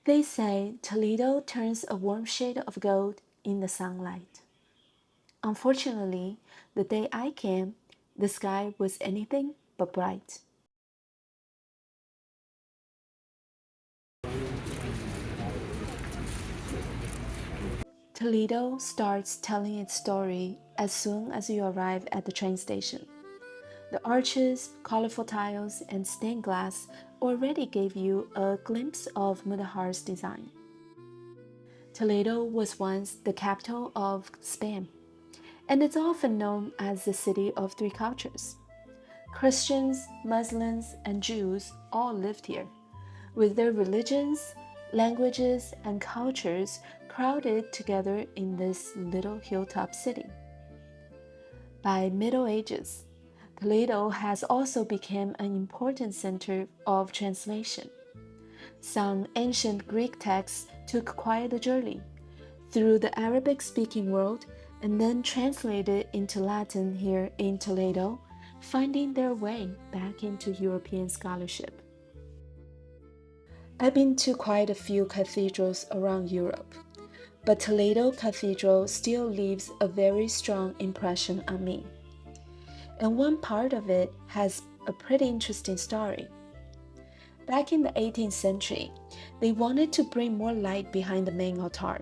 They say Toledo turns a warm shade of gold in the sunlight. Unfortunately, the day I came, the sky was anything but bright. Toledo starts telling its story as soon as you arrive at the train station. The arches, colorful tiles, and stained glass already gave you a glimpse of Mudahar's design. Toledo was once the capital of Spain, and it's often known as the city of three cultures. Christians, Muslims, and Jews all lived here, with their religions, languages, and cultures crowded together in this little hilltop city. By Middle Ages, Toledo has also become an important center of translation. Some ancient Greek texts took quite a journey through the Arabic-speaking world and then translated into Latin here in Toledo, finding their way back into European scholarship. I've been to quite a few cathedrals around Europe, but Toledo Cathedral still leaves a very strong impression on me. And one part of it has a pretty interesting story. Back in the 18th century, they wanted to bring more light behind the main altar.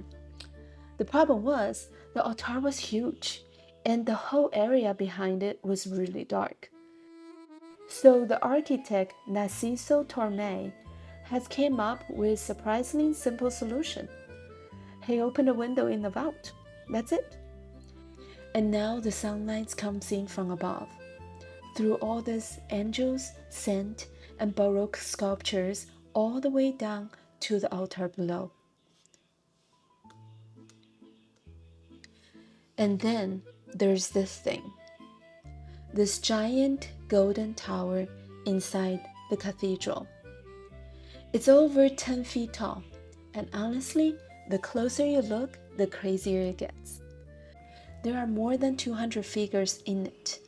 The problem was the altar was huge, and the whole area behind it was really dark. So the architect Narciso Torme has came up with a surprisingly simple solution. He opened a window in the vault. That's it. And now the sunlight comes in from above. Through all these angels, saints, and Baroque sculptures all the way down to the altar below. And then there's this thing. This giant golden tower inside the cathedral. It's over 10 feet tall, and honestly, the closer you look, the crazier it gets. There are more than 200 figures in it.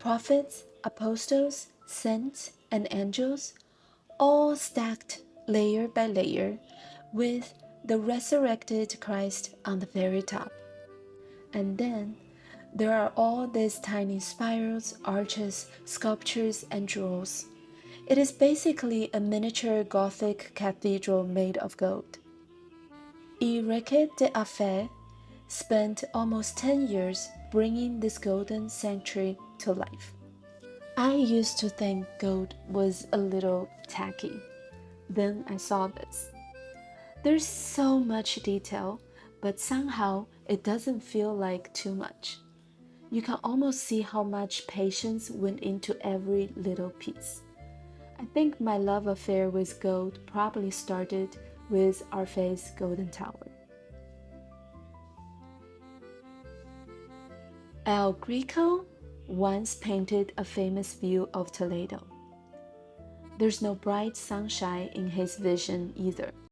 Prophets, apostles, saints, and angels, all stacked layer by layer, with the resurrected Christ on the very top. And then there are all these tiny spirals, arches, sculptures, and jewels. It is basically a miniature Gothic cathedral made of gold. Enrique de Affair spent almost 10 years bringing this golden sanctuary to life. I used to think gold was a little tacky. Then I saw this. There's so much detail, but somehow it doesn't feel like too much. You can almost see how much patience went into every little piece. I think my love affair with gold probably started with Arfe's Golden Tower. El Greco once painted a famous view of Toledo. There's no bright sunshine in his vision either.